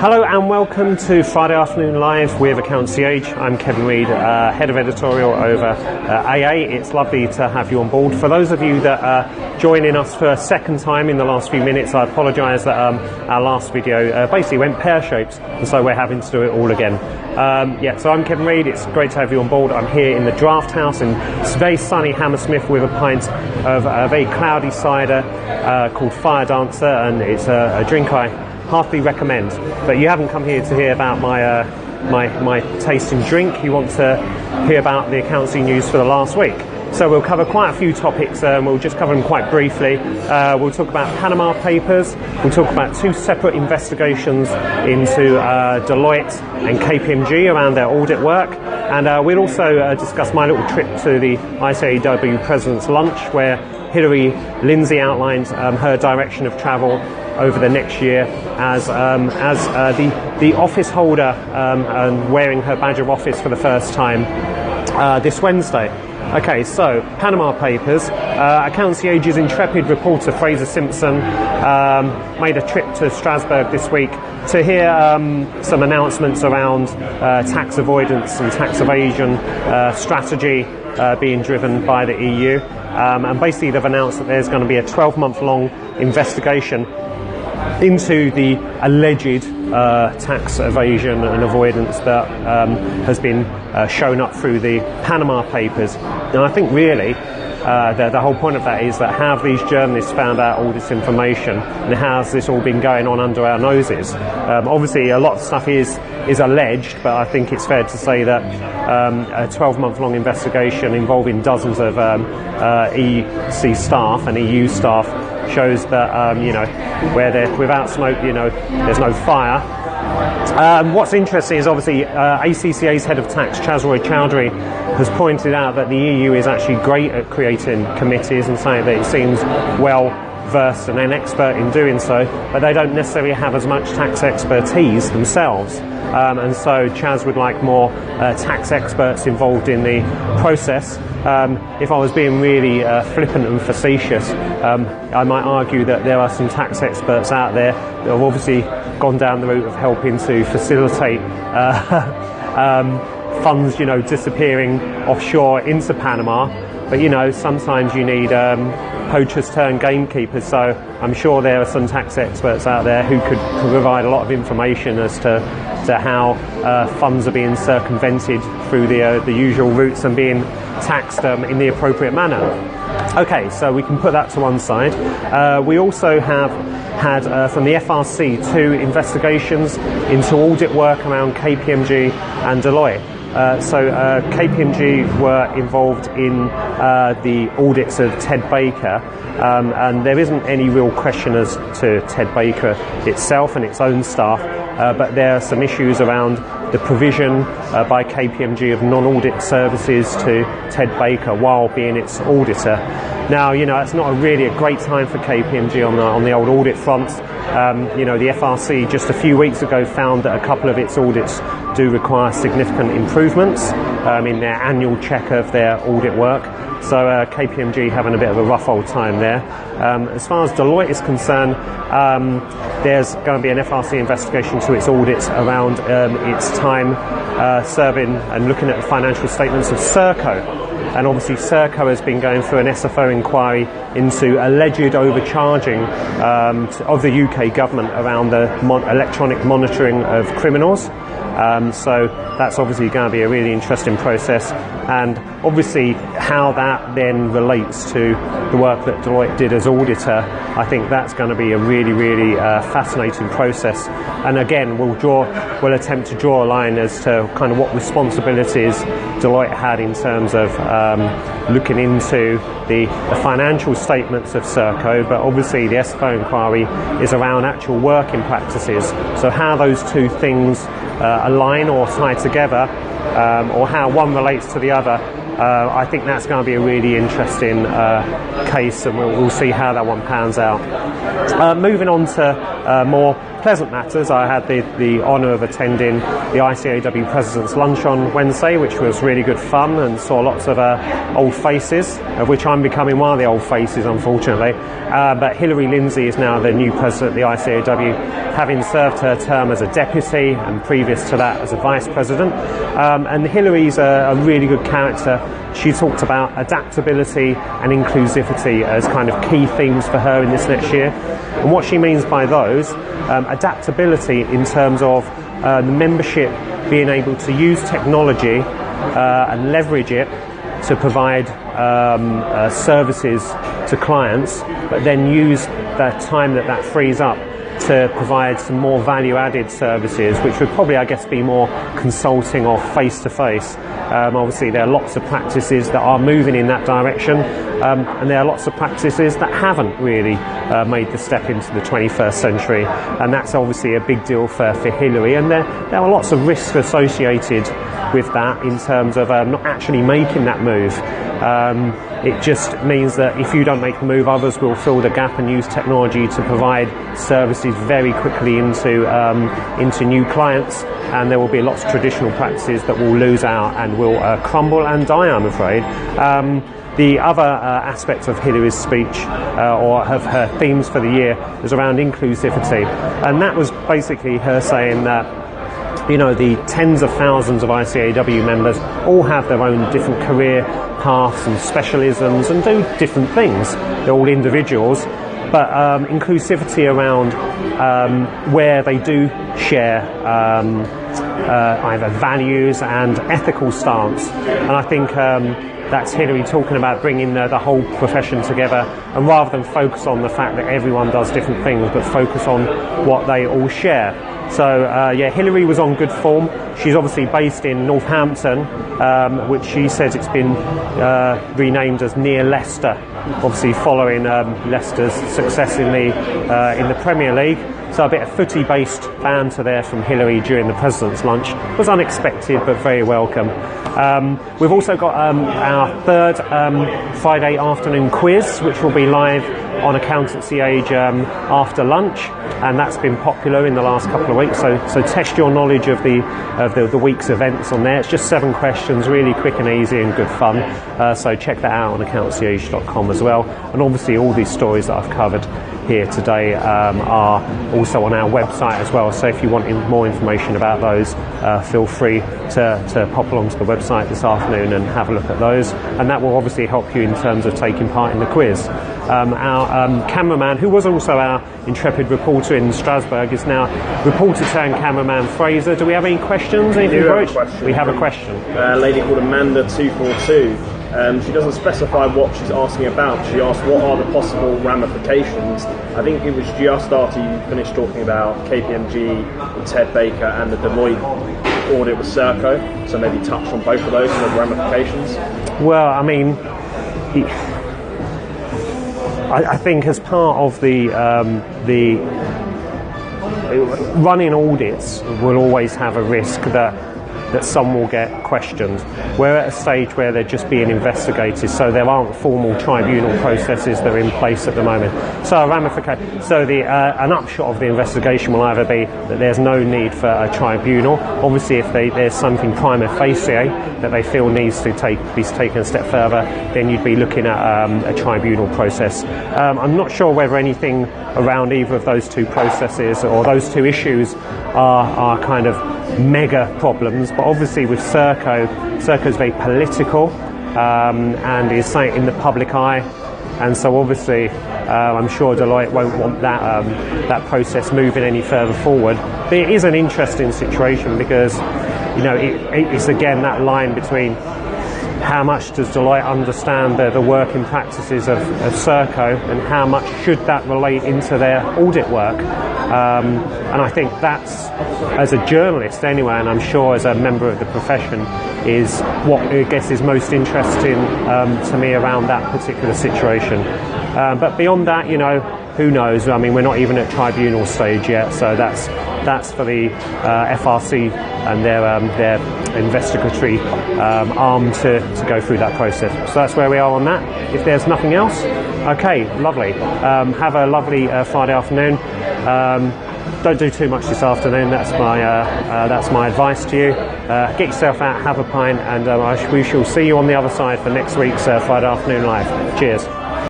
Hello and welcome to Friday Afternoon Live with Accountancy. I'm Kevin Reid, Head of Editorial over AA. It's lovely to have you on board. For those of you that are joining us for a second time in the last few minutes, I apologise that our last video basically went pear-shaped, and so we're having to do it all again. So I'm Kevin Reid. It's great to have you on board. I'm here in the Draft House in very sunny Hammersmith with a pint of a very cloudy cider called Fire Dancer, and it's a drink I heartily recommend. But you haven't come here to hear about my tasting drink. You want to hear about the accountancy news for the last week. So we'll cover quite a few topics, and we'll just cover them quite briefly. We'll talk about Panama Papers. We'll talk about two separate investigations into Deloitte and KPMG around their audit work. And we'll also discuss my little trip to the ICAEW President's Lunch, where Hilary Lindsay outlined her direction of travel over the next year as the office holder and wearing her badge of office for the first time this Wednesday. Okay, so Panama Papers. Accountancy Age's intrepid reporter Fraser Simpson made a trip to Strasbourg this week to hear some announcements around tax avoidance and tax evasion strategy being driven by the EU. And basically they've announced that there's going to be a 12-month-long investigation into the alleged tax evasion and avoidance that has been shown up through the Panama Papers. And I think really the whole point of that is that how have these journalists found out all this information, and how has this all been going on under our noses? Obviously a lot of stuff is alleged, but I think it's fair to say that a 12-month-long investigation involving dozens of EC staff and EU staff shows that where without smoke, there's no fire. What's interesting is obviously ACCA's head of tax, Chazroy Chowdhury, has pointed out that the EU is actually great at creating committees and saying that it seems well versed and an expert in doing so, but they don't necessarily have as much tax expertise themselves. And so Chaz would like more tax experts involved in the process. If I was being really flippant and facetious, I might argue that there are some tax experts out there that have obviously gone down the route of helping to facilitate funds, disappearing offshore into Panama. But sometimes you need poachers turn gamekeepers, so I'm sure there are some tax experts out there who could provide a lot of information as to how funds are being circumvented through the usual routes and being taxed in the appropriate manner. Okay, so we can put that to one side. We also have had from the FRC 2 investigations into audit work around KPMG and Deloitte. KPMG were involved in the audits of Ted Baker, and there isn't any real question as to Ted Baker itself and its own staff, but there are some issues around the provision by KPMG of non-audit services to Ted Baker while being its auditor. Now, it's not really a great time for KPMG on the old audit front. The FRC just a few weeks ago found that a couple of its audits do require significant improvements in their annual check of their audit work. So KPMG having a bit of a rough old time there. As far as Deloitte is concerned, there's going to be an FRC investigation to its audits around its time serving and looking at the financial statements of Serco. And obviously Serco has been going through an SFO inquiry into alleged overcharging of the UK government around the electronic monitoring of criminals. So that's obviously going to be a really interesting process, and obviously how that then relates to the work that Deloitte did as auditor, I think that's going to be a really, really fascinating process. And again, we'll attempt to draw a line as to kind of what responsibilities Deloitte had in terms of looking into the financial statements of Serco, but obviously the SFO inquiry is around actual working practices. So how those two things align or tie together, or how one relates to the other, I think that's going to be a really interesting case, and we'll see how that one pans out. Moving on to more pleasant matters, I had the honour of attending the ICAEW President's Lunch on Wednesday, which was really good fun, and saw lots of old faces, of which I'm becoming one of the old faces, unfortunately. But Hilary Lindsay is now the new president of the ICAEW, having served her term as a deputy and previous to that as a vice president. And Hilary's a really good character. She talked about adaptability and inclusivity as kind of key themes for her in this next year. And what she means by those, adaptability in terms of the membership being able to use technology and leverage it to provide services to clients, but then use the time that frees up to provide some more value-added services, which would probably, I guess, be more consulting or face-to-face. Obviously, there are lots of practices that are moving in that direction, and there are lots of practices that haven't really made the step into the 21st century, and that's obviously a big deal for Hilary, and there are lots of risks associated with that in terms of not actually making that move. It just means that if you don't make the move, others will fill the gap and use technology to provide services very quickly into new clients, and there will be lots of traditional practices that will lose out and will crumble and die, I'm afraid. The other aspect of Hilary's speech, or of her themes for the year, was around inclusivity, and that was basically her saying that, you know, the tens of thousands of ICAEW members all have their own different career paths and specialisms and do different things. They're all individuals, but inclusivity around where they do share either values and ethical stance. And I think that's Hilary talking about bringing the whole profession together, and rather than focus on the fact that everyone does different things, but focus on what they all share. So yeah, Hilary was on good form. She's obviously based in Northampton, which she says it's been renamed as near Leicester, obviously following Leicester's success in the Premier League. So a bit of footy-based banter there from Hilary during the President's Lunch was unexpected but very welcome. We've also got our third Friday afternoon quiz, which will be live on Accountancy Age after lunch, and that's been popular in the last couple of weeks. So test your knowledge of the week's events on there. It's just 7 questions, really quick and easy and good fun. So check that out on accountancyage.com as well. And obviously all these stories that I've covered here today are also on our website as well, so if you want more information about those, feel free to pop along to the website this afternoon and have a look at those, and that will obviously help you in terms of taking part in the quiz. Our cameraman, who was also our intrepid reporter in Strasbourg, is now reporter turned cameraman Fraser. Do we have any questions? We have a question. A lady called Amanda242. She doesn't specify what she's asking about. She asked what are the possible ramifications. I think it was just after you finished talking about KPMG with Ted Baker and the Deloitte audit with Serco, so maybe touch on both of those and the ramifications. Well, I mean, I think as part of the running audits will always have a risk that some will get questioned. We're at a stage where they're just being investigated, so there aren't formal tribunal processes that are in place at the moment. So an upshot of the investigation will either be that there's no need for a tribunal. Obviously, if there's something prima facie that they feel needs to be taken a step further, then you'd be looking at a tribunal process. I'm not sure whether anything around either of those two processes or those two issues are kind of mega problems, but obviously with Serco's very political and is in the public eye, and so obviously I'm sure Deloitte won't want that process moving any further forward. But it is an interesting situation because, you know, it's again that line between how much does Deloitte understand the working practices of Serco, and how much should that relate into their audit work. And I think that's, as a journalist anyway, and I'm sure as a member of the profession, is what I guess is most interesting to me around that particular situation. But beyond that, you know, who knows? I mean, we're not even at tribunal stage yet, so that's for the FRC and their investigatory arm to go through that process. So that's where we are on that. If there's nothing else, Okay, lovely. Have a lovely Friday afternoon. Don't do too much this afternoon. That's my advice to you. Get yourself out, have a pint, and we shall see you on the other side for next week's Friday Afternoon Live. Cheers.